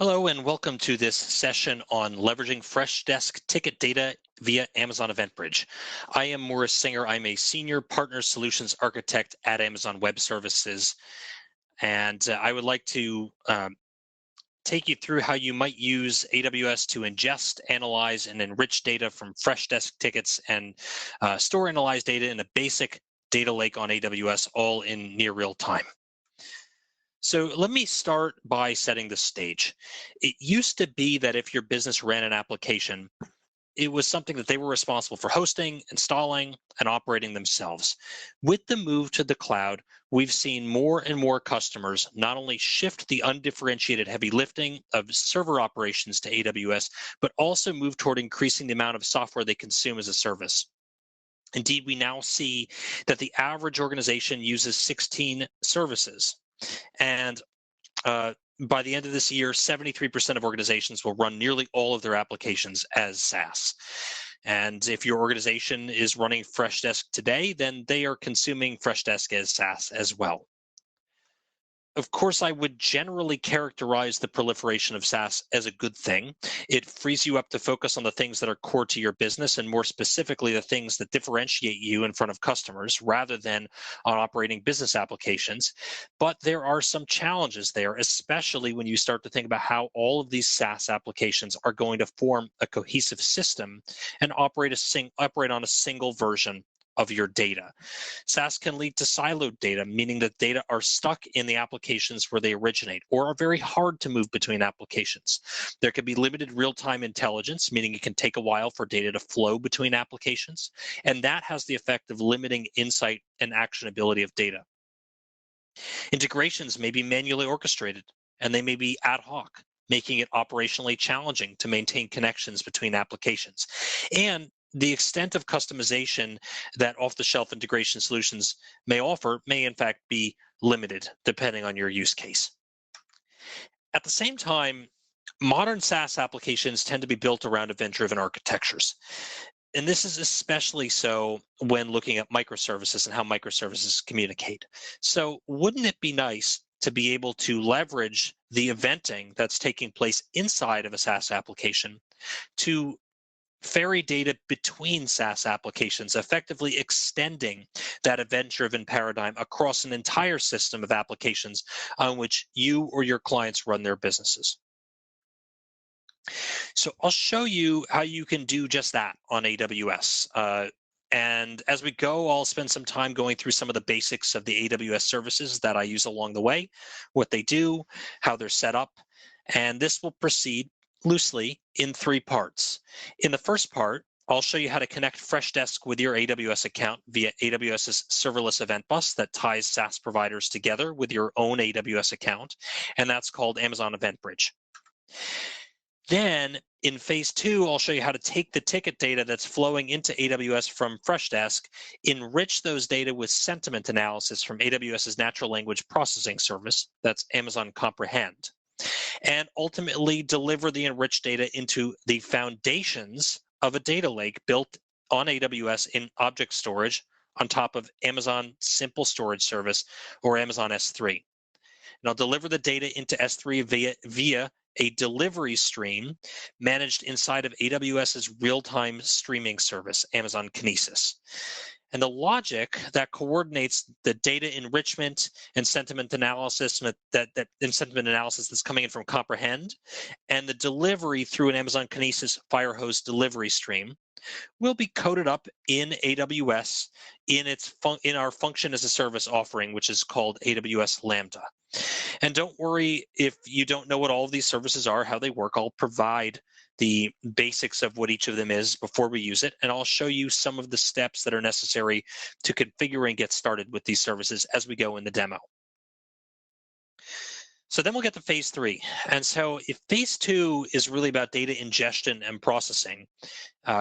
Hello and welcome to this session on leveraging Freshdesk ticket data via Amazon EventBridge. I am Morris Singer. I'm a Senior Partner Solutions Architect at Amazon Web Services, and I would like to take you through how you might use AWS to ingest, analyze, and enrich data from Freshdesk tickets and store analyzed data in a basic data lake on AWS, all in near real time. So let me start by setting the stage. It used to be that if your business ran an application, it was something that they were responsible for hosting, installing, and operating themselves. With the move to the cloud, we've seen more and more customers not only shift the undifferentiated heavy lifting of server operations to AWS, but also move toward increasing the amount of software they consume as a service. Indeed, we now see that the average organization uses 16 services. And by the end of this year, 73% of organizations will run nearly all of their applications as Saas. And if your organization is running Freshdesk today, then they are consuming Freshdesk as Saas as well. Of course, I would generally characterize the proliferation of Saas as a good thing. It frees you up to focus on the things that are core to your business, and more specifically, the things that differentiate you in front of customers rather than on operating business applications. But there are some challenges there, especially when you start to think about how all of these Saas applications are going to form a cohesive system and operate on a single version of your data. Saas can lead to siloed data, meaning that data are stuck in the applications where they originate or are very hard to move between applications. There can be limited real-time intelligence, meaning it can take a while for data to flow between applications, and that has the effect of limiting insight and actionability of data. Integrations may be manually orchestrated, and they may be ad hoc, making it operationally challenging to maintain connections between applications. And the extent of customization that off-the-shelf integration solutions may offer may in fact be limited depending on your use case. At the same time, modern SaaS applications tend to be built around event-driven architectures. And this is especially so when looking at microservices and how microservices communicate. So wouldn't it be nice to be able to leverage the eventing that's taking place inside of a SaaS application to ferry data between SaaS applications, effectively extending that event-driven paradigm across an entire system of applications on which you or your clients run their businesses? So I'll show you how you can do just that on AWS. And as we go, I'll spend some time going through some of the basics of the AWS services that I use along the way, what they do, how they're set up, and this will proceed loosely in three parts. In the first part, I'll show you how to connect Freshdesk with your AWS account via AWS's serverless event bus that ties SaaS providers together with your own AWS account, and that's called Amazon EventBridge. Then in phase two, I'll show you how to take the ticket data that's flowing into AWS from Freshdesk, enrich those data with sentiment analysis from AWS's natural language processing service, that's Amazon Comprehend, and ultimately deliver the enriched data into the foundations of a data lake built on AWS in object storage on top of Amazon Simple Storage Service or Amazon S3. And I'll deliver the data into S3 via a delivery stream managed inside of AWS's real-time streaming service, Amazon Kinesis. And the logic that coordinates the data enrichment and sentiment analysis sentiment analysis that's coming in from Comprehend and the delivery through an Amazon Kinesis Firehose delivery stream will be coded up in AWS in our function as a service offering, which is called AWS Lambda. And don't worry if you don't know what all of these services are, how they work. I'll provide the basics of what each of them is before we use it, and I'll show you some of the steps that are necessary to configure and get started with these services as we go in the demo. So then we'll get to phase three. And so if phase two is really about data ingestion and processing,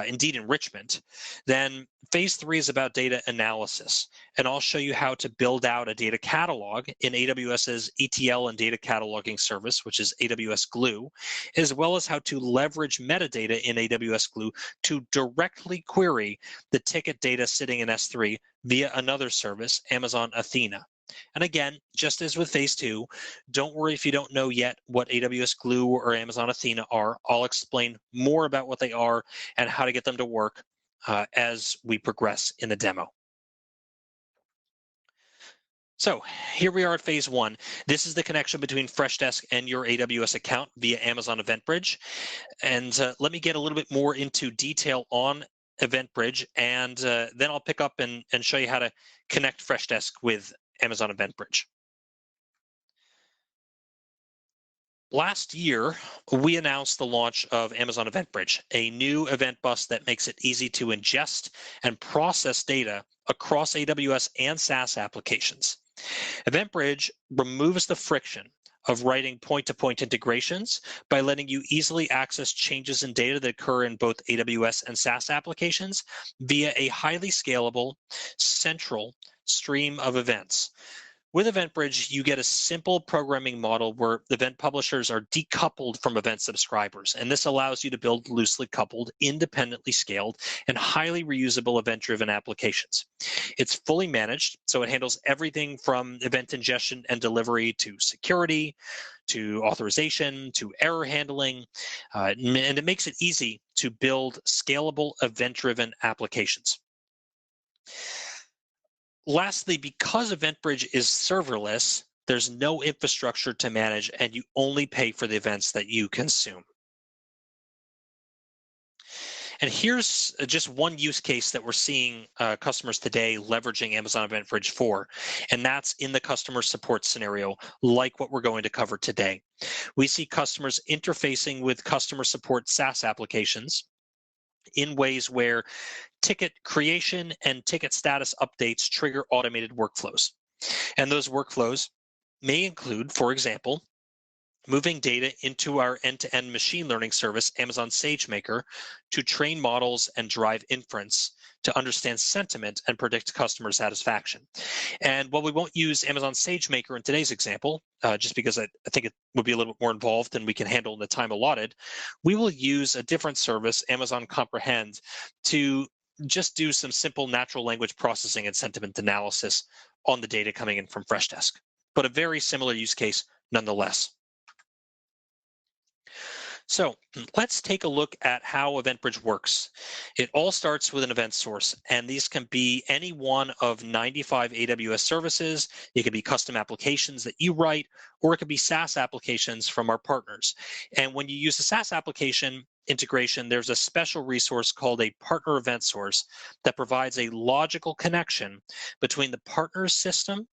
indeed enrichment, then phase three is about data analysis. And I'll show you how to build out a data catalog in AWS's ETL and data cataloging service, which is AWS Glue, as well as how to leverage metadata in AWS Glue to directly query the ticket data sitting in S3 via another service, Amazon Athena. And again, just as with phase 2, don't worry if you don't know yet what AWS Glue or Amazon Athena are. I'll explain more about what they are and how to get them to work as we progress in the demo. So here we are at phase 1. This is the connection between Freshdesk and your AWS account via Amazon EventBridge. And let me get a little bit more into detail on EventBridge, and then I'll pick up and show you how to connect Freshdesk with Amazon EventBridge. Last year, we announced the launch of Amazon EventBridge, a new event bus that makes it easy to ingest and process data across AWS and Saas applications. EventBridge removes the friction of writing point-to-point integrations by letting you easily access changes in data that occur in both AWS and Saas applications via a highly scalable, central stream of events. With EventBridge, you get a simple programming model where event publishers are decoupled from event subscribers, and this allows you to build loosely coupled, independently scaled, and highly reusable event-driven applications. It's fully managed, so it handles everything from event ingestion and delivery to security, to authorization, to error handling, and it makes it easy to build scalable event-driven applications. Lastly, because EventBridge is serverless, there's no infrastructure to manage, and you only pay for the events that you consume. And here's just one use case that we're seeing customers today leveraging Amazon EventBridge for, and that's in the customer support scenario, like what we're going to cover today. We see customers interfacing with customer support SaaS applications in ways where ticket creation and ticket status updates trigger automated workflows. And those workflows may include, for example, moving data into our end-to-end machine learning service, Amazon SageMaker, to train models and drive inference to understand sentiment and predict customer satisfaction. And while we won't use Amazon SageMaker in today's example, just because I think it would be a little bit more involved than we can handle in the time allotted, we will use a different service, Amazon Comprehend, to just do some simple natural language processing and sentiment analysis on the data coming in from Freshdesk, but a very similar use case nonetheless. So let's take a look at how EventBridge works. It all starts with an event source, and these can be any one of 95 AWS services. It could be custom applications that you write, or it could be SaaS applications from our partners. And when you use a SaaS application integration, there's a special resource called a partner event source that provides a logical connection between the partner's system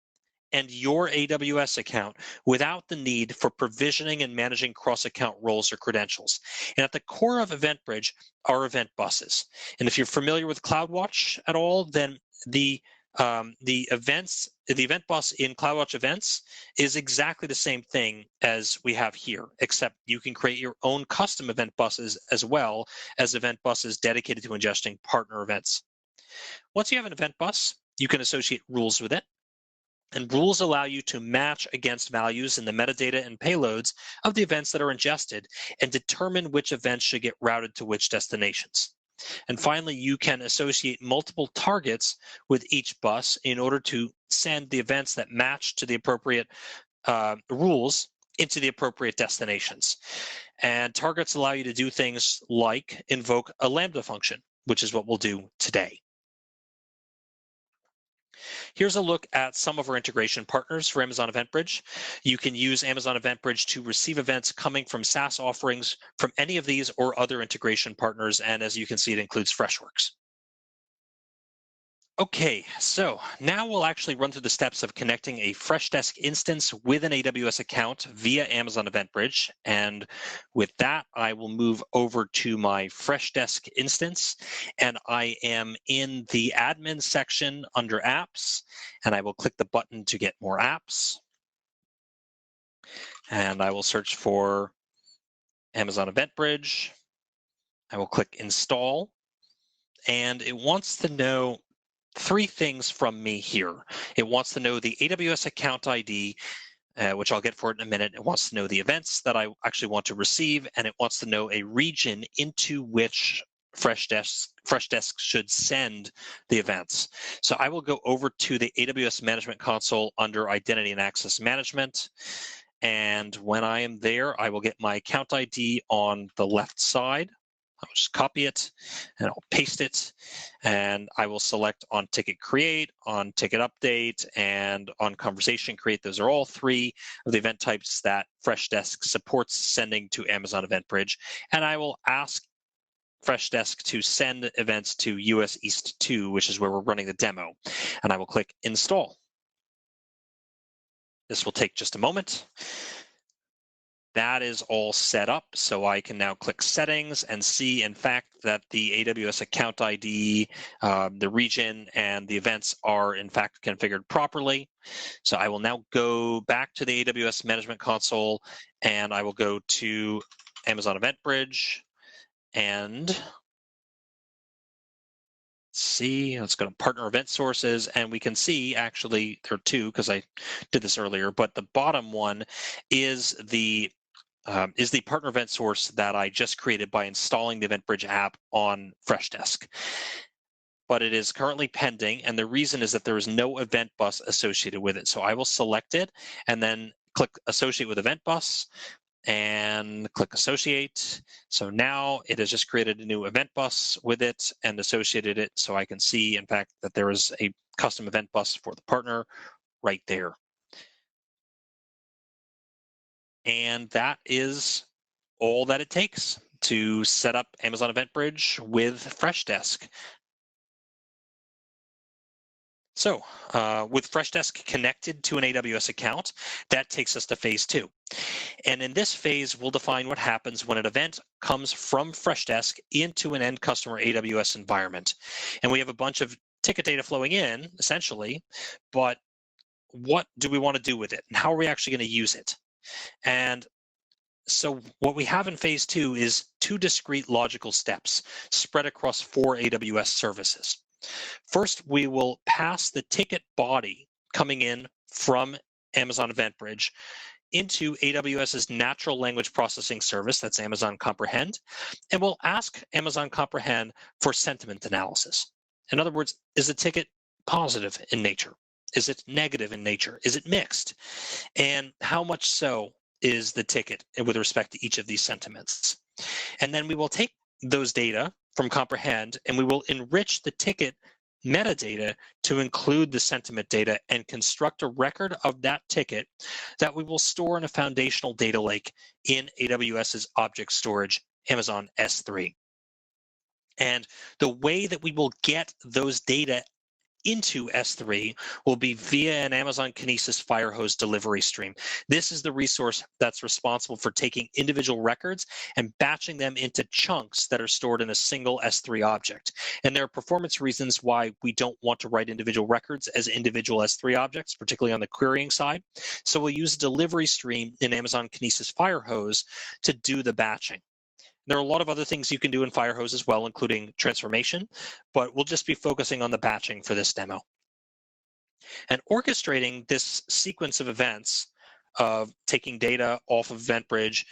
and your AWS account without the need for provisioning and managing cross-account roles or credentials. And at the core of EventBridge are event buses. And if you're familiar with CloudWatch at all, then the event bus in CloudWatch Events is exactly the same thing as we have here, except you can create your own custom event buses as well as event buses dedicated to ingesting partner events. Once you have an event bus, you can associate rules with it. And rules allow you to match against values in the metadata and payloads of the events that are ingested and determine which events should get routed to which destinations. And finally, you can associate multiple targets with each bus in order to send the events that match to the appropriate rules into the appropriate destinations. And targets allow you to do things like invoke a Lambda function, which is what we'll do today. Here's a look at some of our integration partners for Amazon EventBridge. You can use Amazon EventBridge to receive events coming from SaaS offerings from any of these or other integration partners, and as you can see, it includes Freshworks. Okay, so now we'll actually run through the steps of connecting a Freshdesk instance with an AWS account via Amazon EventBridge. And with that, I will move over to my Freshdesk instance, and I am in the admin section under apps, and I will click the button to get more apps. And I will search for Amazon EventBridge. I will click install, and it wants to know three things from me here. It wants to know the AWS account ID, which I'll get for it in a minute. It wants to know the events that I actually want to receive, and it wants to know a region into which Freshdesk should send the events. So I will go over to the AWS Management Console under Identity and Access Management. And when I am there, I will get my account ID on the left side. I'll just copy it and I'll paste it, and I will select on ticket create, on ticket update, and on conversation create. Those are all three of the event types that Freshdesk supports sending to Amazon EventBridge. And I will ask Freshdesk to send events to US East 2, which is where we're running the demo. And I will click install. This will take just a moment. That is all set up, so I can now click settings and see, in fact, that the AWS account ID, the region, and the events are, in fact, configured properly. So I will now go back to the AWS Management Console, and I will go to Amazon EventBridge, and let's go to partner event sources, and we can see, actually, there are two because I did this earlier, but the bottom one is the partner event source that I just created by installing the EventBridge app on Freshdesk. But it is currently pending, and the reason is that there is no event bus associated with it. So I will select it and then click Associate with Event Bus and click Associate. So now it has just created a new event bus with it and associated it, so I can see, in fact, that there is a custom event bus for the partner right there. And that is all that it takes to set up Amazon EventBridge with Freshdesk. So with Freshdesk connected to an AWS account, that takes us to phase 2. And in this phase, we'll define what happens when an event comes from Freshdesk into an end customer AWS environment. And we have a bunch of ticket data flowing in, essentially, but what do we want to do with it? And how are we actually going to use it? And so what we have in phase 2 is 2 discrete logical steps spread across 4 AWS services. First, we will pass the ticket body coming in from Amazon EventBridge into AWS's natural language processing service, that's Amazon Comprehend, and we'll ask Amazon Comprehend for sentiment analysis. In other words, is the ticket positive in nature? Is it negative in nature? Is it mixed? And how much so is the ticket with respect to each of these sentiments? And then we will take those data from Comprehend and we will enrich the ticket metadata to include the sentiment data and construct a record of that ticket that we will store in a foundational data lake in AWS's object storage, Amazon S3. And the way that we will get those data into S3 will be via an Amazon Kinesis Firehose delivery stream. This is the resource that's responsible for taking individual records and batching them into chunks that are stored in a single S3 object. And there are performance reasons why we don't want to write individual records as individual S3 objects, particularly on the querying side. So we'll use a delivery stream in Amazon Kinesis Firehose to do the batching. There are a lot of other things you can do in Firehose as well, including transformation, but we'll just be focusing on the batching for this demo. And orchestrating this sequence of events of taking data off of EventBridge,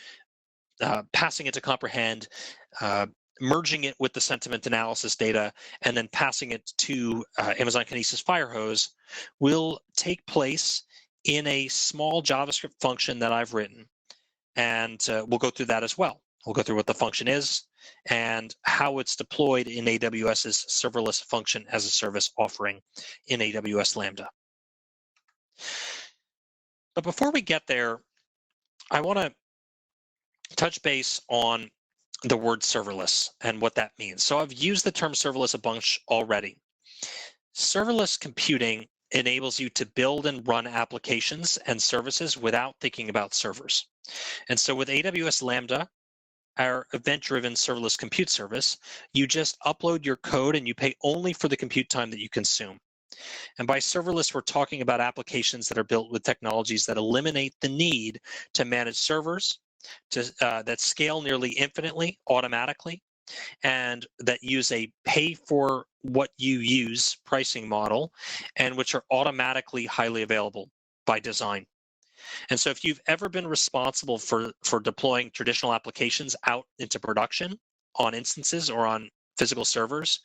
passing it to Comprehend, merging it with the sentiment analysis data, and then passing it to Amazon Kinesis Firehose will take place in a small JavaScript function that I've written. And we'll go through that as well. We'll go through what the function is and how it's deployed in AWS's serverless function as a service offering in AWS Lambda. But before we get there, I want to touch base on the word serverless and what that means. So I've used the term serverless a bunch already. Serverless computing enables you to build and run applications and services without thinking about servers. And so with AWS Lambda, our event-driven serverless compute service, you just upload your code and you pay only for the compute time that you consume. And by serverless, we're talking about applications that are built with technologies that eliminate the need to manage servers, that scale nearly infinitely automatically, and that use a pay for what you use pricing model, and which are automatically highly available by design. And so if you've ever been responsible for deploying traditional applications out into production on instances or on physical servers,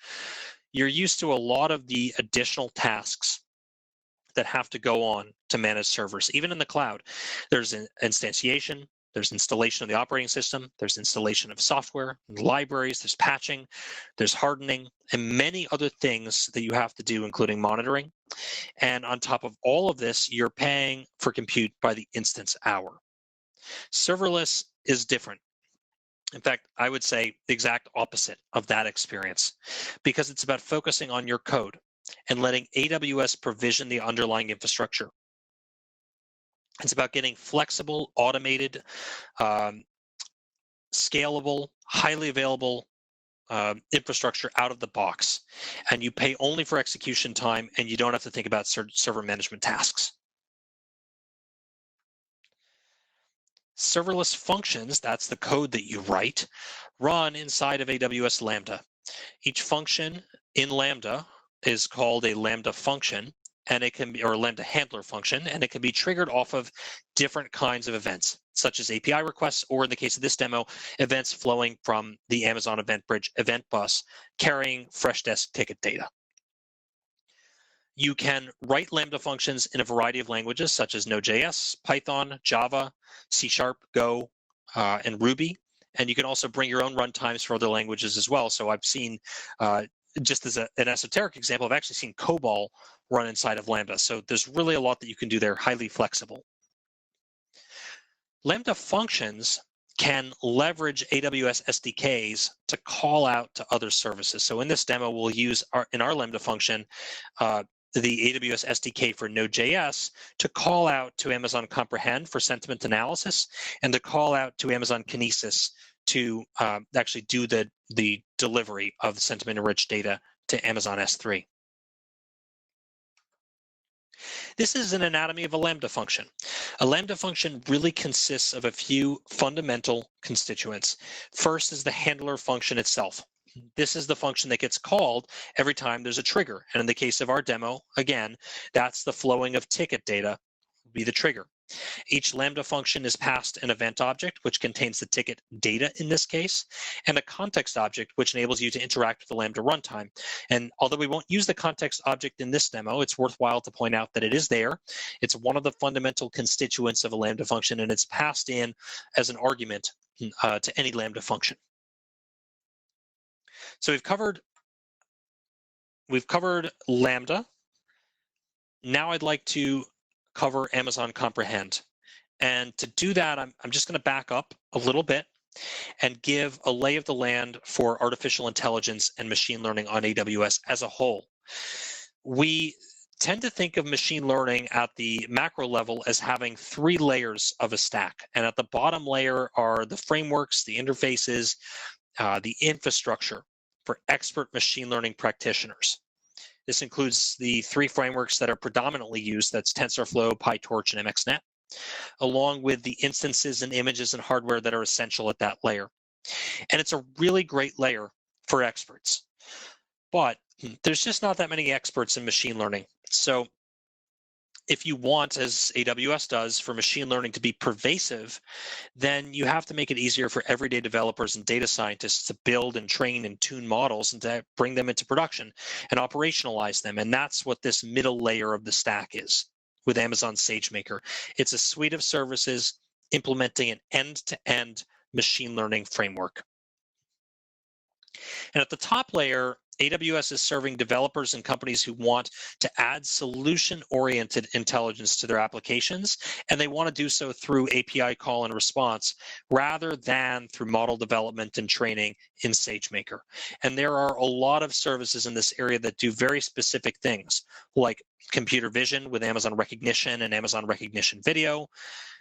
you're used to a lot of the additional tasks that have to go on to manage servers. Even in the cloud, there's an instantiation, there's installation of the operating system, there's installation of software, libraries, there's patching, there's hardening, and many other things that you have to do, including monitoring. And on top of all of this, you're paying for compute by the instance hour. Serverless is different. In fact, I would say the exact opposite of that experience, because it's about focusing on your code and letting AWS provision the underlying infrastructure. It's about getting flexible, automated, scalable, highly available infrastructure out of the box. And you pay only for execution time, and you don't have to think about server management tasks. Serverless functions, that's the code that you write, run inside of AWS Lambda. Each function in Lambda is called a Lambda function, and it can be, or a Lambda handler function, and it can be triggered off of different kinds of events, such as API requests, or in the case of this demo, events flowing from the Amazon EventBridge event bus carrying Freshdesk ticket data. You can write Lambda functions in a variety of languages, such as Node.js, Python, Java, C#, Go, and Ruby. And you can also bring your own runtimes for other languages as well. So I've seen, just as an esoteric example, I've actually seen COBOL run inside of Lambda. So there's really a lot that you can do there, highly flexible. Lambda functions can leverage AWS SDKs to call out to other services. So in this demo, we'll use in our Lambda function, the AWS SDK for Node.js to call out to Amazon Comprehend for sentiment analysis, and to call out to Amazon Kinesis to actually do the delivery of sentiment-enriched data to Amazon S3. This is an anatomy of a Lambda function. A Lambda function really consists of a few fundamental constituents. First is the handler function itself. This is the function that gets called every time there's a trigger. And in the case of our demo, again, that's the flowing of ticket data will be the trigger. Each Lambda function is passed an event object, which contains the ticket data in this case, and a context object, which enables you to interact with the Lambda runtime. And although we won't use the context object in this demo, it's worthwhile to point out that it is there. It's one of the fundamental constituents of a Lambda function, and it's passed in as an argument to any Lambda function. So we've covered Lambda. Now I'd like to cover Amazon Comprehend. And to do that, I'm just going to back up a little bit and give a lay of the land for artificial intelligence and machine learning on AWS as a whole. We tend to think of machine learning at the macro level as having 3 layers of a stack. And at the bottom layer are the frameworks, the interfaces, the infrastructure for expert machine learning practitioners. This includes the 3 frameworks that are predominantly used, that's TensorFlow, PyTorch, and MXNet, along with the instances and images and hardware that are essential at that layer. And it's a really great layer for experts. But there's just not that many experts in machine learning. So if you want, as AWS does, for machine learning to be pervasive, then you have to make it easier for everyday developers and data scientists to build and train and tune models and to bring them into production and operationalize them. And that's what this middle layer of the stack is with Amazon SageMaker. It's a suite of services implementing an end-to-end machine learning framework. And at the top layer, AWS is serving developers and companies who want to add solution-oriented intelligence to their applications, and they want to do so through API call and response rather than through model development and training in SageMaker. And there are a lot of services in this area that do very specific things, like computer vision with Amazon Recognition and Amazon Recognition Video.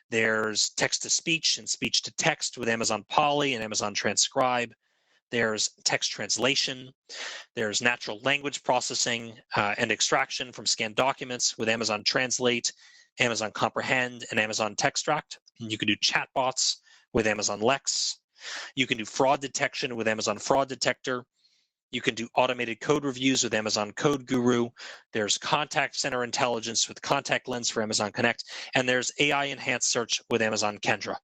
There's text-to-speech and speech-to-text with Amazon Poly and Amazon Transcribe. There's text translation, there's natural language processing and extraction from scanned documents with Amazon Translate, Amazon Comprehend, and Amazon Textract. You can do chatbots with Amazon Lex. You can do fraud detection with Amazon Fraud Detector. You can do automated code reviews with Amazon Code Guru. There's contact center intelligence with Contact Lens for Amazon Connect. And there's AI-enhanced search with Amazon Kendra.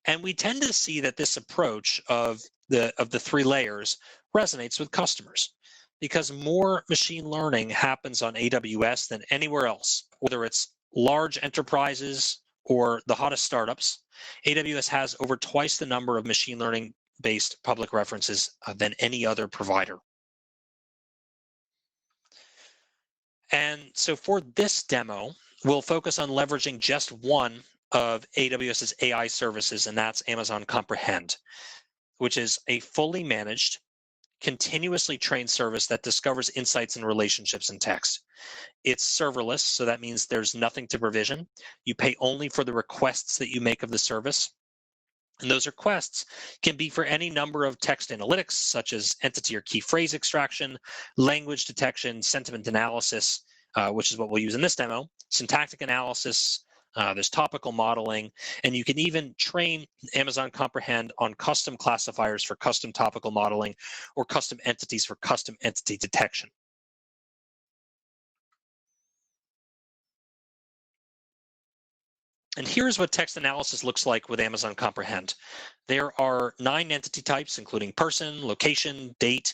And we tend to see that this approach of of the three layers resonates with customers because more machine learning happens on AWS than anywhere else, whether it's large enterprises or the hottest startups. AWS has over twice the number of machine learning based public references than any other provider. And so for this demo, we'll focus on leveraging just one of AWS's AI services, and that's Amazon Comprehend, which is a fully managed, continuously trained service that discovers insights and relationships in text. It's serverless, so that means there's nothing to provision. You pay only for the requests that you make of the service. And those requests can be for any number of text analytics, such as entity or key phrase extraction, language detection, sentiment analysis, which is what we'll use in this demo, syntactic analysis, there's topical modeling, and you can even train Amazon Comprehend on custom classifiers for custom topical modeling or custom entities for custom entity detection. And here's what text analysis looks like with Amazon Comprehend. There are 9 entity types, including person, location, date,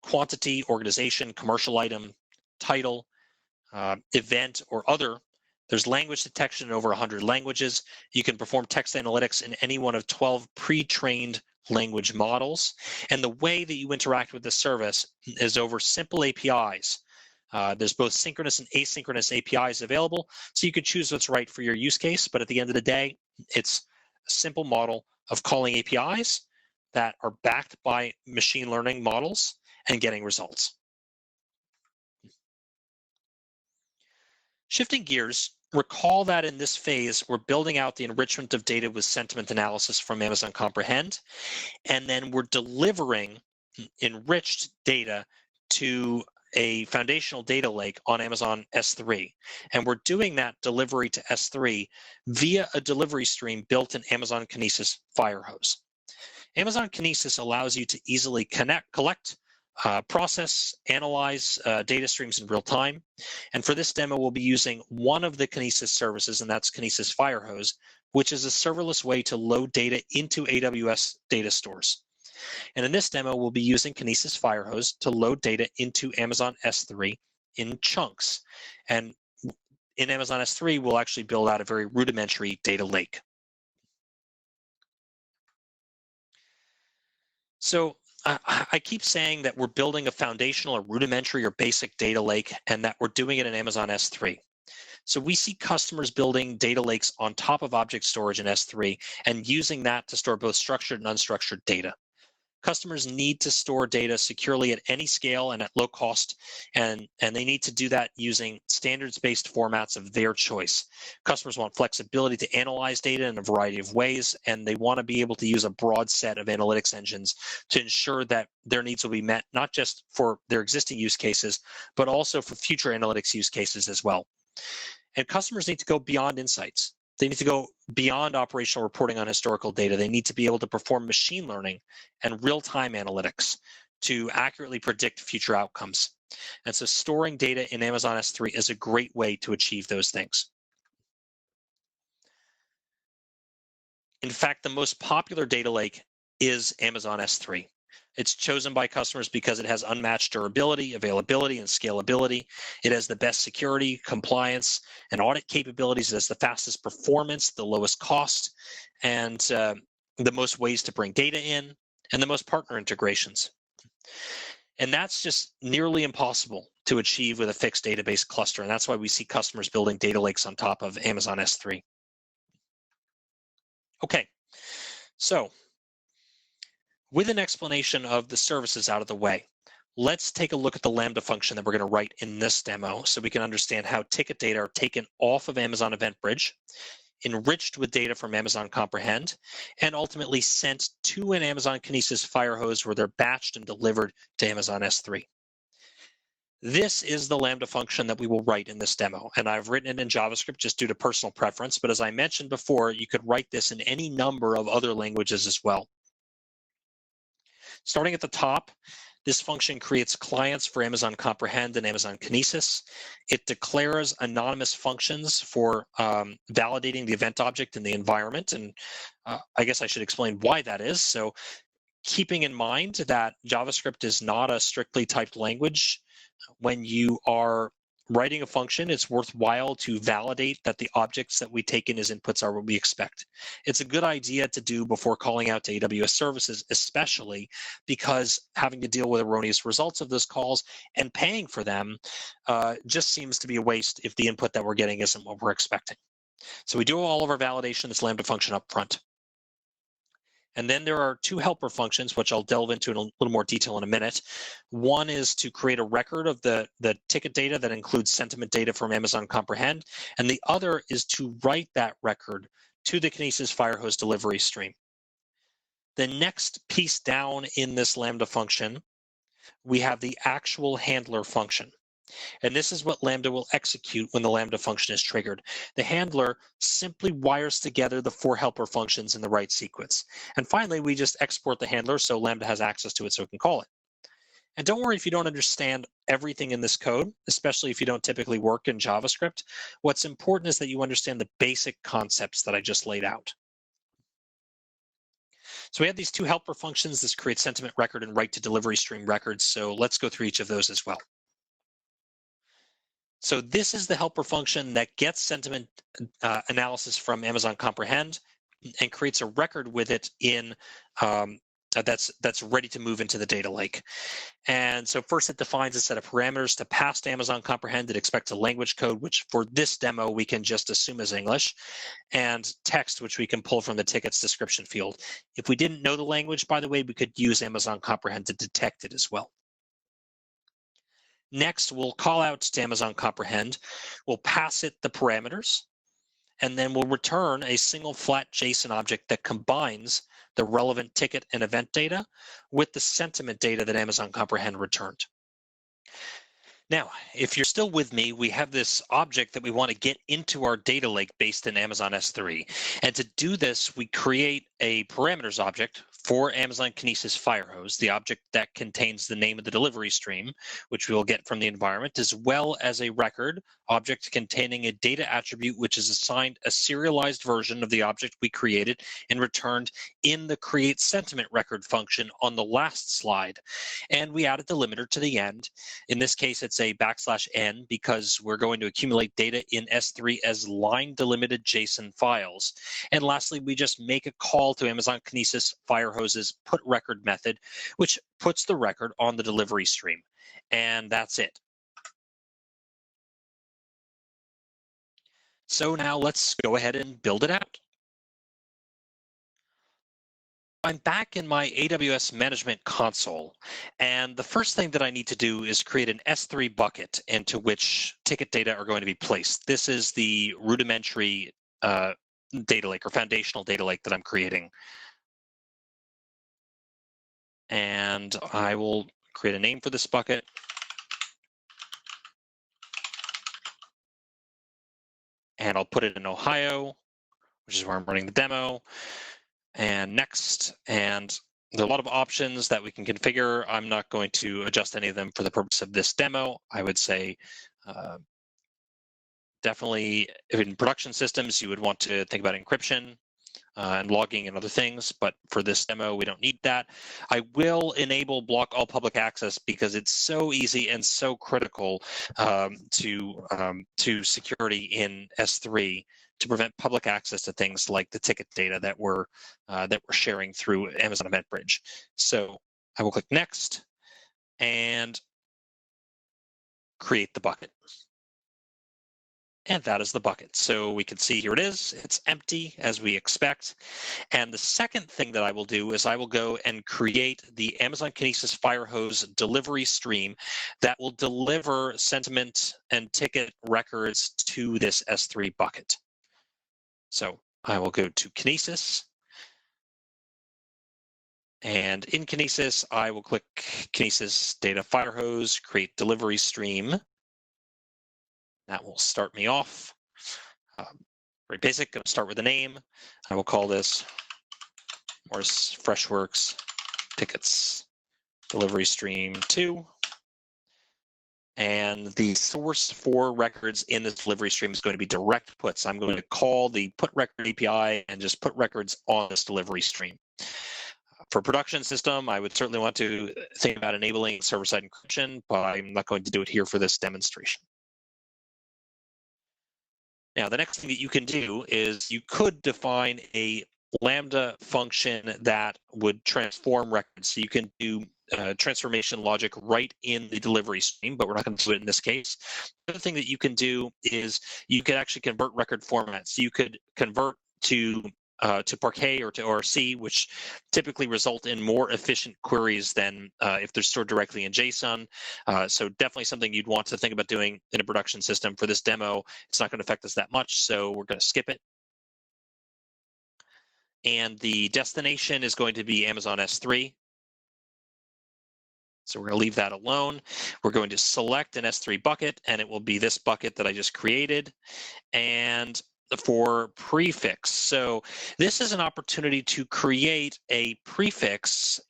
quantity, organization, commercial item, title, event, or other. There's language detection in over 100 languages. You can perform text analytics in any one of 12 pre-trained language models. And the way that you interact with the service is over simple APIs. There's both synchronous and asynchronous APIs available, so you could choose what's right for your use case. But at the end of the day, it's a simple model of calling APIs that are backed by machine learning models and getting results. Shifting gears, recall that in this phase, we're building out the enrichment of data with sentiment analysis from Amazon Comprehend, and then we're delivering enriched data to a foundational data lake on Amazon S3. And we're doing that delivery to S3 via a delivery stream built in Amazon Kinesis Firehose. Amazon Kinesis allows you to easily collect, process, analyze data streams in real time. And for this demo, we'll be using one of the Kinesis services, and that's Kinesis Firehose, which is a serverless way to load data into AWS data stores. And in this demo, we'll be using Kinesis Firehose to load data into Amazon S3 in chunks. And in Amazon S3, we'll actually build out a very rudimentary data lake. So I keep saying that we're building a foundational or rudimentary or basic data lake, and that we're doing it in Amazon S3. So we see customers building data lakes on top of object storage in S3 and using that to store both structured and unstructured data. Customers need to store data securely at any scale and at low cost, and they need to do that using standards-based formats of their choice. Customers want flexibility to analyze data in a variety of ways, and they want to be able to use a broad set of analytics engines to ensure that their needs will be met, not just for their existing use cases, but also for future analytics use cases as well. And customers need to go beyond insights. They need to go beyond operational reporting on historical data. They need to be able to perform machine learning and real-time analytics to accurately predict future outcomes. And so storing data in Amazon S3 is a great way to achieve those things. In fact, the most popular data lake is Amazon S3. It's chosen by customers because it has unmatched durability, availability, and scalability. It has the best security, compliance, and audit capabilities. It has the fastest performance, the lowest cost, and the most ways to bring data in, and the most partner integrations. And that's just nearly impossible to achieve with a fixed database cluster. And that's why we see customers building data lakes on top of Amazon S3. Okay, so with an explanation of the services out of the way, let's take a look at the Lambda function that we're going to write in this demo so we can understand how ticket data are taken off of Amazon EventBridge, enriched with data from Amazon Comprehend, and ultimately sent to an Amazon Kinesis Firehose where they're batched and delivered to Amazon S3. This is the Lambda function that we will write in this demo, and I've written it in JavaScript just due to personal preference, but as I mentioned before, you could write this in any number of other languages as well. Starting at the top, this function creates clients for Amazon Comprehend and Amazon Kinesis. It declares anonymous functions for validating the event object in the environment. And I guess I should explain why that is. So keeping in mind that JavaScript is not a strictly typed language. When you are writing a function, it's worthwhile to validate that the objects that we take in as inputs are what we expect. It's a good idea to do before calling out to AWS services, especially because having to deal with erroneous results of those calls and paying for them just seems to be a waste if the input that we're getting isn't what we're expecting. So we do all of our validation in this Lambda function up front. And then there are two helper functions, which I'll delve into in a little more detail in a minute. One is to create a record of the ticket data that includes sentiment data from Amazon Comprehend. And the other is to write that record to the Kinesis Firehose delivery stream. The next piece down in this Lambda function, we have the actual handler function. And this is what Lambda will execute when the Lambda function is triggered. The handler simply wires together the four helper functions in the right sequence. And finally, we just export the handler so Lambda has access to it so it can call it. And don't worry if you don't understand everything in this code, especially if you don't typically work in JavaScript. What's important is that you understand the basic concepts that I just laid out. So we have these two helper functions, this createSentimentRecord and writeToDeliveryStream records. So let's go through each of those as well. So this is the helper function that gets sentiment analysis from Amazon Comprehend and creates a record with it in that's ready to move into the data lake. And so first it defines a set of parameters to pass to Amazon Comprehend. It expects a language code, which for this demo, we can just assume is English, and text, which we can pull from the tickets description field. If we didn't know the language, by the way, we could use Amazon Comprehend to detect it as well. Next, we'll call out to Amazon Comprehend, we'll pass it the parameters, and then we'll return a single flat JSON object that combines the relevant ticket and event data with the sentiment data that Amazon Comprehend returned. Now, if you're still with me, we have this object that we want to get into our data lake based in Amazon S3. And to do this, we create a parameters object for Amazon Kinesis Firehose, the object that contains the name of the delivery stream, which we will get from the environment, as well as a record object containing a data attribute, which is assigned a serialized version of the object we created and returned in the createSentimentRecord function on the last slide. And we added the limiter to the end. In this case, it's a \n because we're going to accumulate data in S3 as line delimited JSON files. And lastly, we just make a call to Amazon Kinesis Firehose's put record method, which puts the record on the delivery stream. And that's it. So now let's go ahead and build it out. I'm back in my AWS Management Console, and the first thing that I need to do is create an S3 bucket into which ticket data are going to be placed. This is the rudimentary data lake or foundational data lake that I'm creating. And I will create a name for this bucket. And I'll put it in Ohio, which is where I'm running the demo. And next, and there are a lot of options that we can configure. I'm not going to adjust any of them for the purpose of this demo. I would say definitely in production systems, you would want to think about encryption and logging and other things, but for this demo, we don't need that. I will enable block all public access because it's so easy and so critical to security in S3 to prevent public access to things like the ticket data that we're sharing through Amazon EventBridge. So I will click Next and create the bucket. And that is the bucket. So we can see here it is. It's empty as we expect. And the second thing that I will do is I will go and create the Amazon Kinesis Firehose delivery stream that will deliver sentiment and ticket records to this S3 bucket. So I will go to Kinesis. And in Kinesis, I will click Kinesis Data Firehose, create delivery stream. That will start me off. Very basic, going to start with a name. I will call this Morris Freshworks Tickets Delivery Stream 2. And the source for records in this delivery stream is going to be direct puts. I'm going to call the put record API and just put records on this delivery stream. For production system, I would certainly want to think about enabling server-side encryption, but I'm not going to do it here for this demonstration. Now, the next thing that you can do is you could define a Lambda function that would transform records. So you can do transformation logic right in the delivery stream, but we're not going to do it in this case. The other thing that you can do is you could actually convert record formats. You could convert to Parquet or to ORC, which typically result in more efficient queries than if they're stored directly in JSON. So definitely something you'd want to think about doing in a production system. For this demo, it's not going to affect us that much, so we're going to skip it. And the destination is going to be Amazon S3. So we're going to leave that alone. We're going to select an S3 bucket, and it will be this bucket that I just created. And for prefix, so this is an opportunity to create a prefix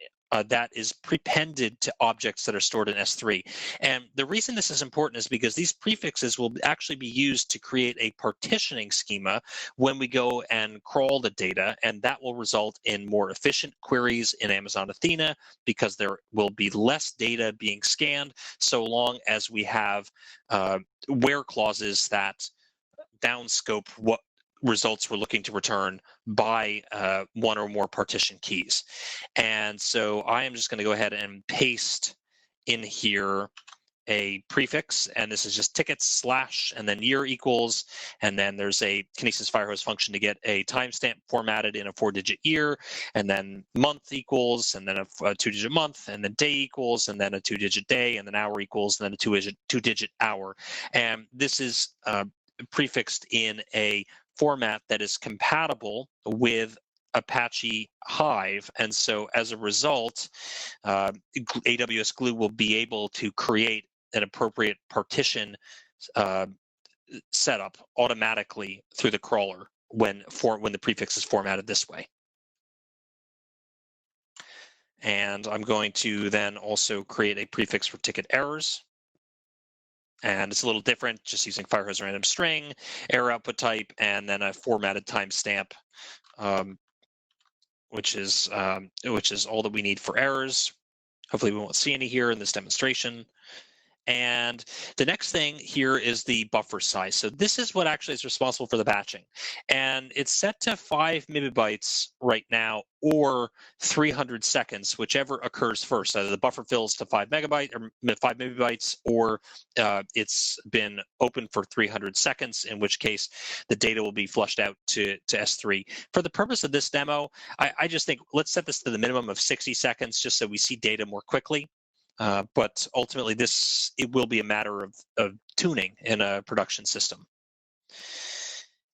that is prepended to objects that are stored in S3. And the reason this is important is because these prefixes will actually be used to create a partitioning schema when we go and crawl the data, and that will result in more efficient queries in Amazon Athena because there will be less data being scanned so long as we have where clauses that downscope what results we're looking to return by one or more partition keys. And so I am just going to go ahead and paste in here a prefix, and this is just tickets slash and then year equals, and then there's a Kinesis Firehose function to get a timestamp formatted in a 4-digit year, and then month equals, and then a 2-digit month, and then day equals, and then a 2-digit day, and then hour equals, and then a 2-digit hour. And this is prefixed in a format that is compatible with Apache Hive, and so as a result, AWS Glue will be able to create an appropriate partition setup automatically through the crawler when the prefix is formatted this way. And I'm going to then also create a prefix for ticket errors. And it's a little different, just using Firehose random string, error output type, and then a formatted timestamp, which is all that we need for errors. Hopefully we won't see any here in this demonstration. And the next thing here is the buffer size. So this is what actually is responsible for the batching. And it's set to 5 megabytes right now, or 300 seconds, whichever occurs first. Either the buffer fills to 5 megabytes, or it's been open for 300 seconds, in which case the data will be flushed out to S3. For the purpose of this demo, I just think let's set this to the minimum of 60 seconds, just so we see data more quickly. But ultimately, it will be a matter of tuning in a production system.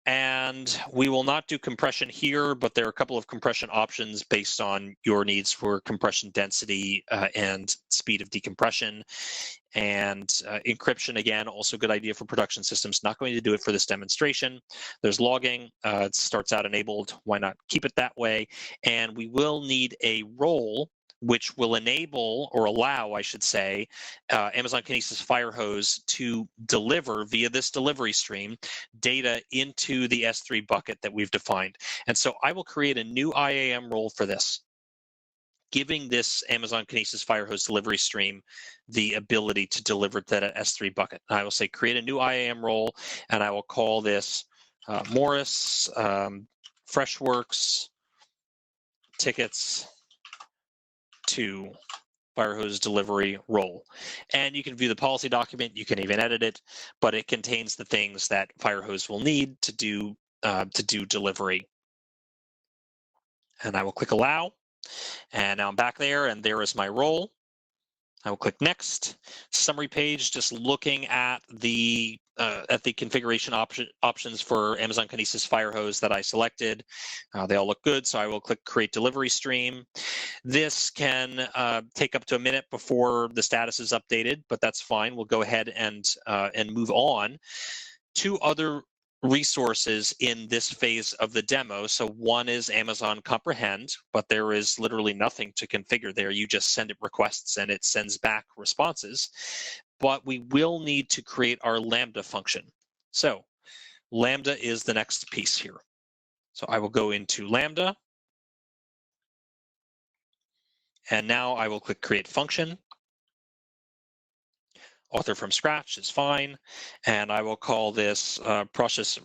And we will not do compression here, but there are a couple of compression options based on your needs for compression density and speed of decompression. And encryption, again, also a good idea for production systems. Not going to do it for this demonstration. There's logging. It starts out enabled. Why not keep it that way? And we will need a role which will enable, or allow, I should say, Amazon Kinesis Firehose to deliver via this delivery stream data into the S3 bucket that we've defined. And so I will create a new IAM role for this, giving this Amazon Kinesis Firehose delivery stream the ability to deliver to that S3 bucket. I will say create a new IAM role, and I will call this Morris Freshworks tickets to Firehose delivery role. And you can view the policy document, you can even edit it, but it contains the things that Firehose will need to do delivery. And I will click allow, and now I'm back there, and there is my role. I will click next. Summary page, just looking at the configuration options for Amazon Kinesis Firehose that I selected. They all look good, so I will click Create Delivery Stream. This can take up to a minute before the status is updated, but that's fine. We'll go ahead and move on. Two other resources in this phase of the demo. So one is Amazon Comprehend, but there is literally nothing to configure there. You just send it requests and it sends back responses. But we will need to create our Lambda function. So Lambda is the next piece here. So I will go into Lambda. And now I will click create function. Author from scratch is fine. And I will call this process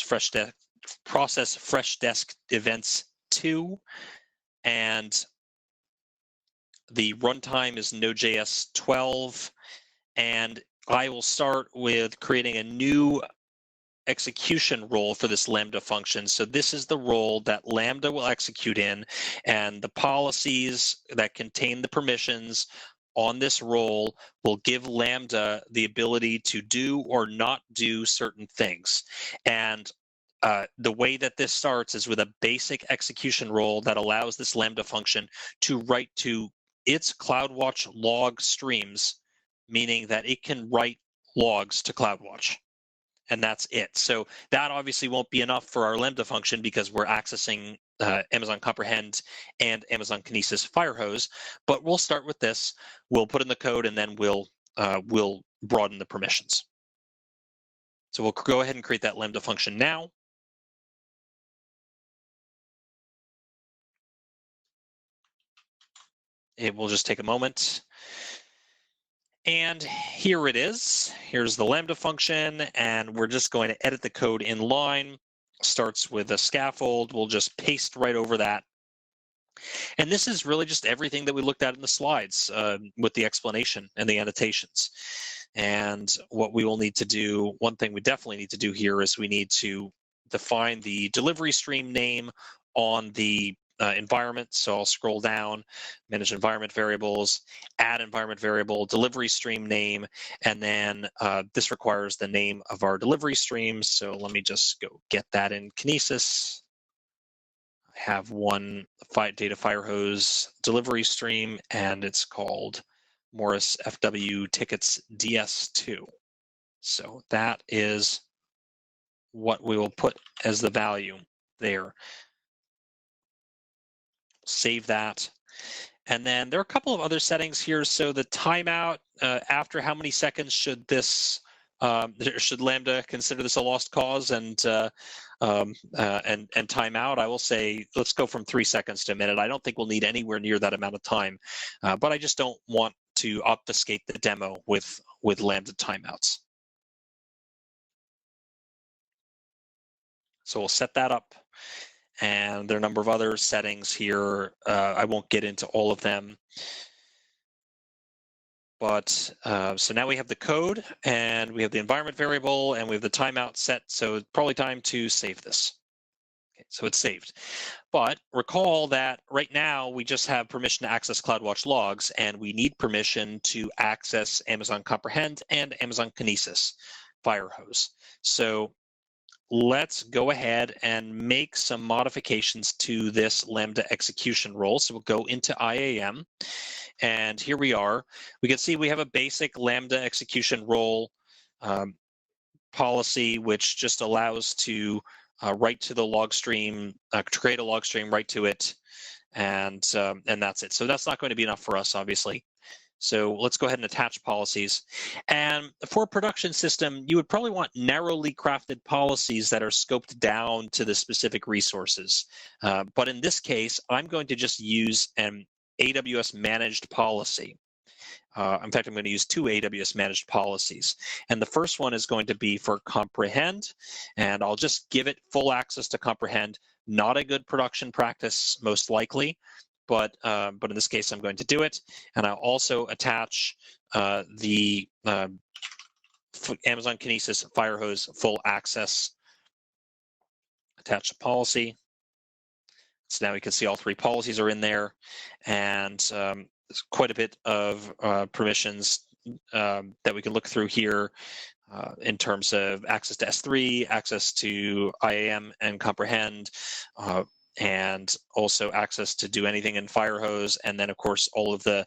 fresh desk events 2. And the runtime is Node.js 12. And I will start with creating a new execution role for this Lambda function. So this is the role that Lambda will execute in, and the policies that contain the permissions on this role will give Lambda the ability to do or not do certain things. And the way that this starts is with a basic execution role that allows this Lambda function to write to its CloudWatch log streams, meaning that it can write logs to CloudWatch. And that's it. So that obviously won't be enough for our Lambda function because we're accessing Amazon Comprehend and Amazon Kinesis Firehose. But we'll start with this. We'll put in the code, and then we'll broaden the permissions. So we'll go ahead and create that Lambda function now. It will just take a moment. And here it is. Here's the Lambda function, and we're just going to edit the code in line. Starts with a scaffold. We'll just paste right over that. And this is really just everything that we looked at in the slides with the explanation and the annotations. And what we will need to do, one thing we definitely need to do here is we need to define the delivery stream name on the environment. So I'll scroll down, manage environment variables, add environment variable, delivery stream name, and then this requires the name of our delivery stream. So let me just go get that in Kinesis. I have one data firehose delivery stream, and it's called Morris FW tickets DS2. So that is what we will put as the value there. Save that. And then there are a couple of other settings here. So the timeout, after how many seconds should this should Lambda consider this a lost cause and timeout? I will say let's go from 3 seconds to a minute. I don't think we'll need anywhere near that amount of time, but I just don't want to obfuscate the demo with Lambda timeouts. So we'll set that up. And there are a number of other settings here. I won't get into all of them. But so now we have the code, and we have the environment variable, and we have the timeout set. So it's probably time to save this. Okay, so it's saved. But recall that right now we just have permission to access CloudWatch logs, and we need permission to access Amazon Comprehend and Amazon Kinesis Firehose. So let's go ahead and make some modifications to this Lambda execution role. So we'll go into IAM, and here we are. We can see we have a basic Lambda execution role policy, which just allows to write to the log stream, to create a log stream, write to it, and that's it. So that's not going to be enough for us, obviously. So let's go ahead and attach policies. And for a production system, you would probably want narrowly crafted policies that are scoped down to the specific resources. But in this case, I'm going to just use an AWS managed policy. In fact, I'm going to use 2 AWS managed policies. And the first one is going to be for Comprehend, and I'll just give it full access to Comprehend. Not a good production practice, most likely. But in this case, I'm going to do it, and I'll also attach the Amazon Kinesis Firehose full access. Attach a policy. So now we can see all 3 policies are in there, and there's quite a bit of permissions that we can look through here in terms of access to S3, access to IAM and Comprehend. And also access to do anything in Firehose, and then of course all of the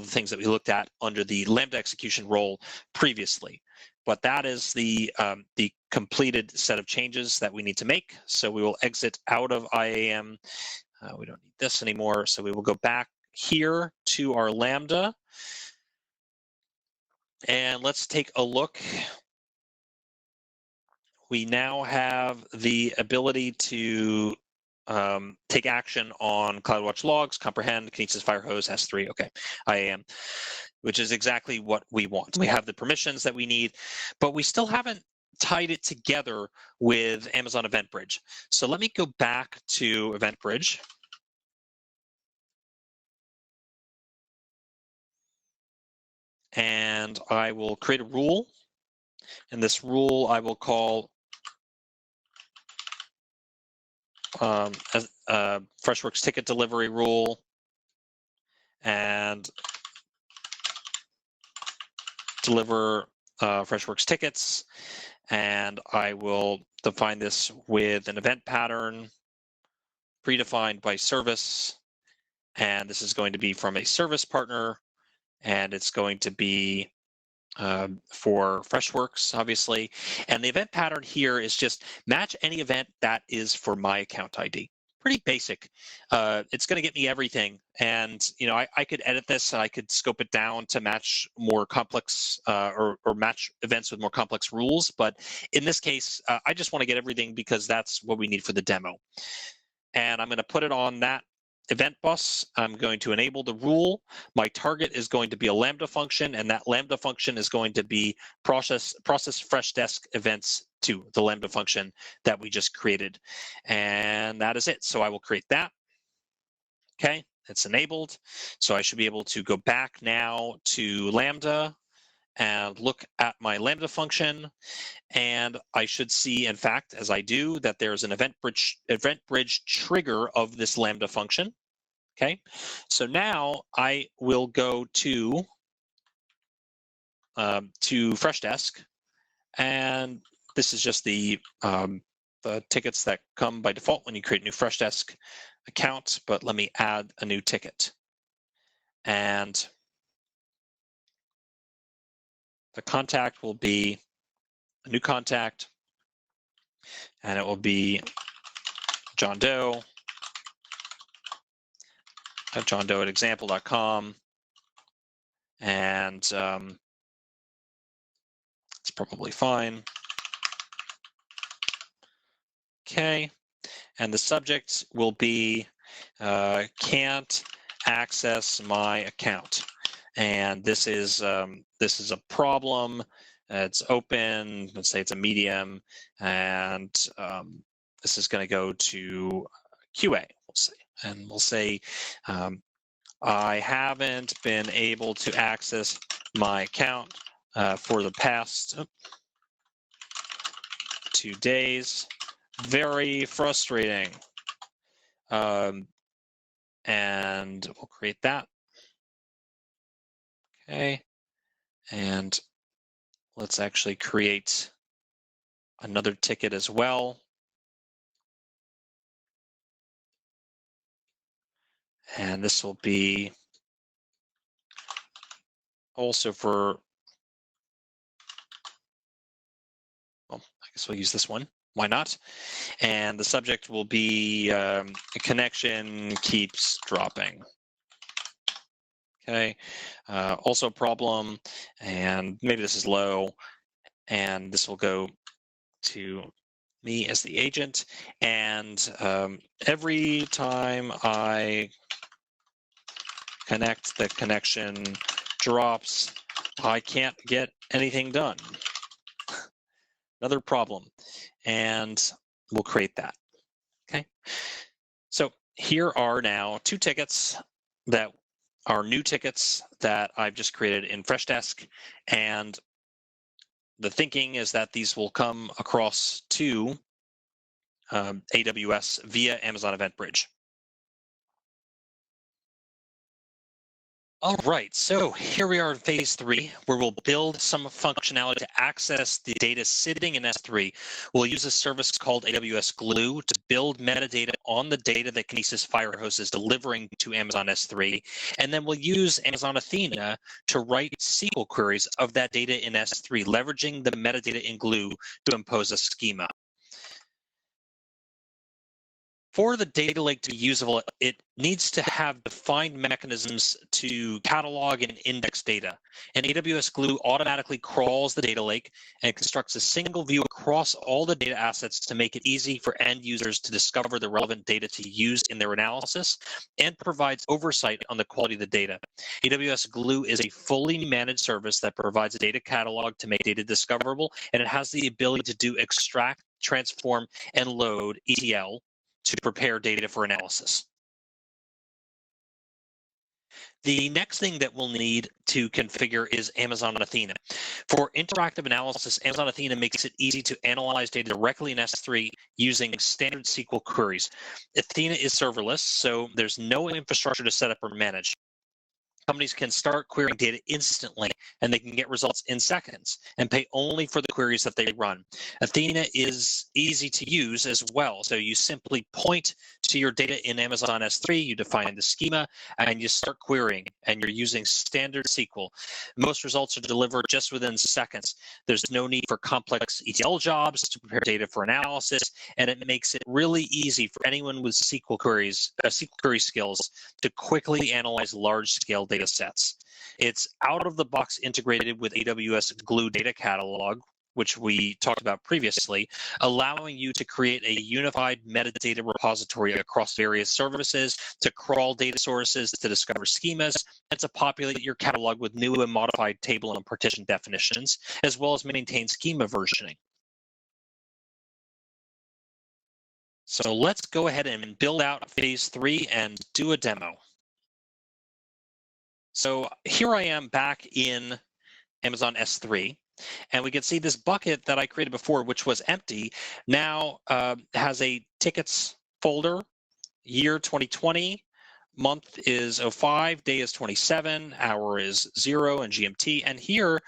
things that we looked at under the Lambda execution role previously. But that is the completed set of changes that we need to make. So we will exit out of IAM. We don't need this anymore. So we will go back here to our Lambda, and let's take a look. We now have the ability to take action on CloudWatch logs, comprehend, Kinesis Firehose, S3. Okay, IAM, which is exactly what we want. We have the permissions that we need, but we still haven't tied it together with Amazon EventBridge. So let me go back to EventBridge. And I will create a rule. And this rule I will call Freshworks ticket delivery rule, and deliver Freshworks tickets. And I will define this with an event pattern predefined by service. And this is going to be from a service partner. And it's going to be for Freshworks, obviously. And the event pattern here is just match any event that is for my account ID. Pretty basic. It's going to get me everything. And I could edit this and I could scope it down to match more complex or match events with more complex rules. But in this case, I just want to get everything because that's what we need for the demo. And I'm going to put it on that event bus. I'm going to enable the rule. My target is going to be a Lambda function, and that Lambda function is going to be process Freshdesk events to the Lambda function that we just created. And that is it. So I will create that. Okay, it's enabled. So I should be able to go back now to Lambda and look at my Lambda function. And I should see, in fact, as I do, that there's an EventBridge trigger of this Lambda function. Okay, so now I will go to Freshdesk, and this is just the tickets that come by default when you create a new Freshdesk account. But let me add a new ticket, and the contact will be a new contact, and it will be John Doe at johndoe@example.com, and it's probably fine. Okay, and the subject will be can't access my account, and this is a problem. It's open. Let's say it's a medium, and this is going to go to QA. We'll say I haven't been able to access my account for the past 2 days. Very frustrating. And we'll create that. Okay. And let's actually create another ticket as well. And this will be also for, well, I guess we'll use this one. Why not? And the subject will be a connection keeps dropping. Okay, also problem, and maybe this is low, and this will go to me as the agent. And every time I connect, the connection drops. I can't get anything done. Another problem, and we'll create that. Okay, so here are now 2 tickets that are new tickets that I've just created in Freshdesk, and the thinking is that these will come across to AWS via Amazon EventBridge. All right, so here we are in phase 3, where we'll build some functionality to access the data sitting in S3. We'll use a service called AWS Glue to build metadata on the data that Kinesis Firehose is delivering to Amazon S3. And then we'll use Amazon Athena to write SQL queries of that data in S3, leveraging the metadata in Glue to impose a schema. For the data lake to be usable, it needs to have defined mechanisms to catalog and index data. And AWS Glue automatically crawls the data lake and constructs a single view across all the data assets to make it easy for end users to discover the relevant data to use in their analysis, and provides oversight on the quality of the data. AWS Glue is a fully managed service that provides a data catalog to make data discoverable, and it has the ability to do extract, transform, and load ETL to prepare data for analysis. The next thing that we'll need to configure is Amazon Athena. For interactive analysis, Amazon Athena makes it easy to analyze data directly in S3 using standard SQL queries. Athena is serverless, so there's no infrastructure to set up or manage. Companies can start querying data instantly, and they can get results in seconds and pay only for the queries that they run. Athena is easy to use as well. So you simply point to your data in Amazon S3, you define the schema, and you start querying, and you're using standard SQL. Most results are delivered just within seconds. There's no need for complex ETL jobs to prepare data for analysis, and it makes it really easy for anyone with SQL query skills to quickly analyze large-scale data sets. It's out-of-the-box integrated with AWS Glue Data Catalog, which we talked about previously, allowing you to create a unified metadata repository across various services, to crawl data sources, to discover schemas, and to populate your catalog with new and modified table and partition definitions, as well as maintain schema versioning. So let's go ahead and build out phase 3 and do a demo. So here I am back in Amazon S3, and we can see this bucket that I created before, which was empty, now has a tickets folder, year 2020, month is 05, day is 27, hour is 0 and GMT, and here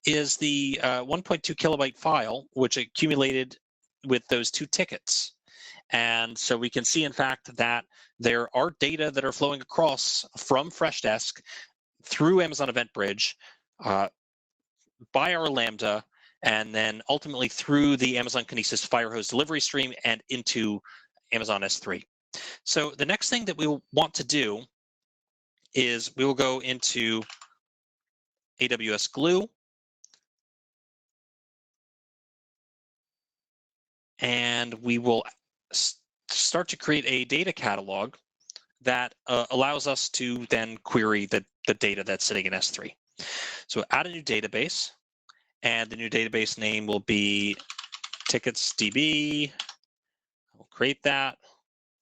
is the 1.2 kilobyte file, which accumulated with those 2 tickets. And so we can see, in fact, that there are data that are flowing across from Freshdesk through Amazon EventBridge, by our Lambda, and then ultimately through the Amazon Kinesis Firehose delivery stream and into Amazon S3. So the next thing that we will want to do is we will go into AWS Glue, and we will start to create a data catalog that allows us to then query the data that's sitting in S3. So add a new database, and the new database name will be TicketsDB. We'll create that.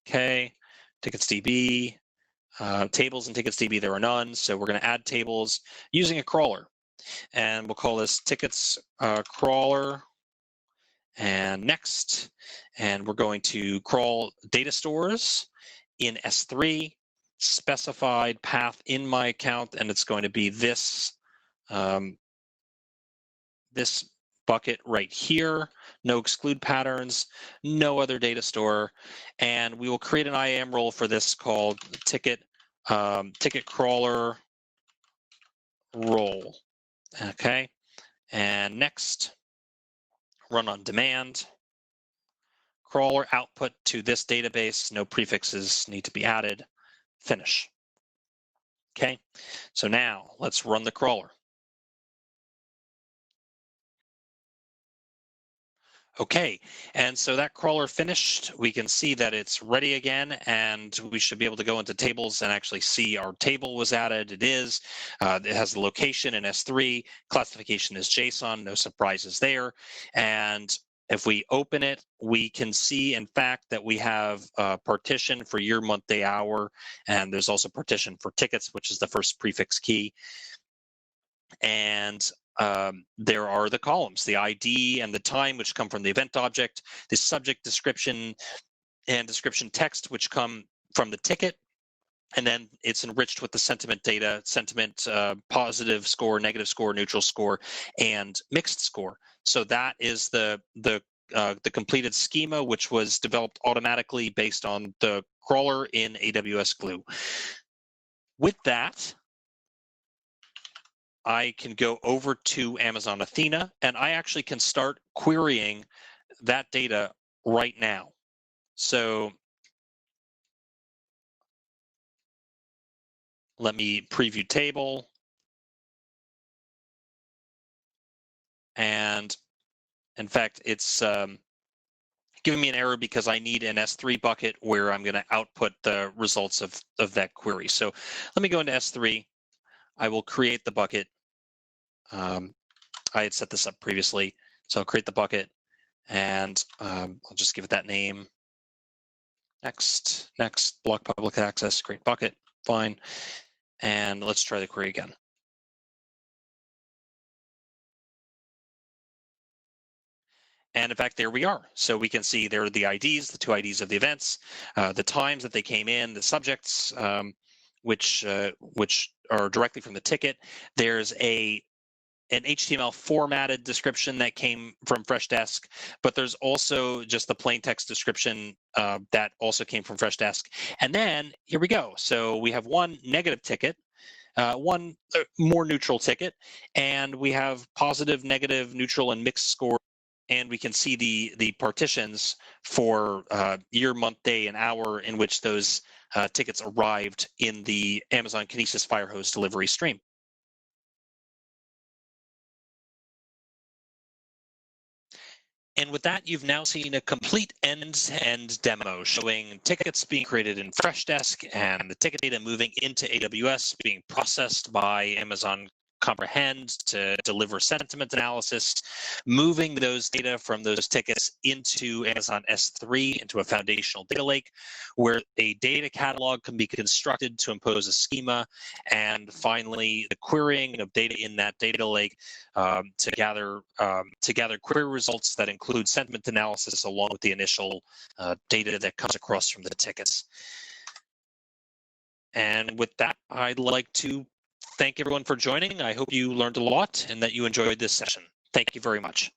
Okay, TicketsDB, tables in TicketsDB, there are none, so we're going to add tables using a crawler. And we'll call this tickets crawler, and next. And we're going to crawl data stores in S3, specified path in my account, and it's going to be this this bucket right here. No exclude patterns, no other data store, and we will create an IAM role for this called ticket crawler role. Okay, and next, run on demand. Crawler output to this database, no prefixes need to be added. Finish. Okay, so now let's run the crawler. Okay, and so that crawler finished. We can see that it's ready again, and we should be able to go into tables and actually see our table was added. It is. It has the location in S3. Classification is JSON. No surprises there. And if we open it, we can see, in fact, that we have a partition for year, month, day, hour, and there's also partition for tickets, which is the first prefix key. And there are the columns, the ID and the time, which come from the event object, the subject description and description text, which come from the ticket. And then it's enriched with the sentiment data, sentiment, positive score, negative score, neutral score, and mixed score. So that is the completed schema, which was developed automatically based on the crawler in AWS Glue. With that, I can go over to Amazon Athena, and I actually can start querying that data right now. So Let me preview table. And in fact, it's giving me an error because I need an S3 bucket where I'm going to output the results of that query. So let me go into S3. I will create the bucket. I had set this up previously, so I'll create the bucket, and I'll just give it that name. Next, block public access, create bucket, fine. And let's try the query again. And in fact, there we are. So we can see there are the IDs, the 2 IDs of the events, the times that they came in, the subjects, which are directly from the ticket. There's an HTML formatted description that came from Freshdesk, but there's also just the plain text description that also came from Freshdesk. And then here we go. So we have one negative ticket, one more neutral ticket, and we have positive, negative, neutral, and mixed score. And we can see the partitions for year, month, day, and hour in which those tickets arrived in the Amazon Kinesis Firehose delivery stream. And with that, you've now seen a complete end-to-end demo showing tickets being created in Freshdesk and the ticket data moving into AWS being processed by Amazon Comprehend to deliver sentiment analysis, moving those data from those tickets into Amazon S3, into a foundational data lake, where a data catalog can be constructed to impose a schema, and finally the querying of data in that data lake to gather query results that include sentiment analysis along with the initial data that comes across from the tickets. And with that, I'd like to thank everyone for joining. I hope you learned a lot and that you enjoyed this session. Thank you very much.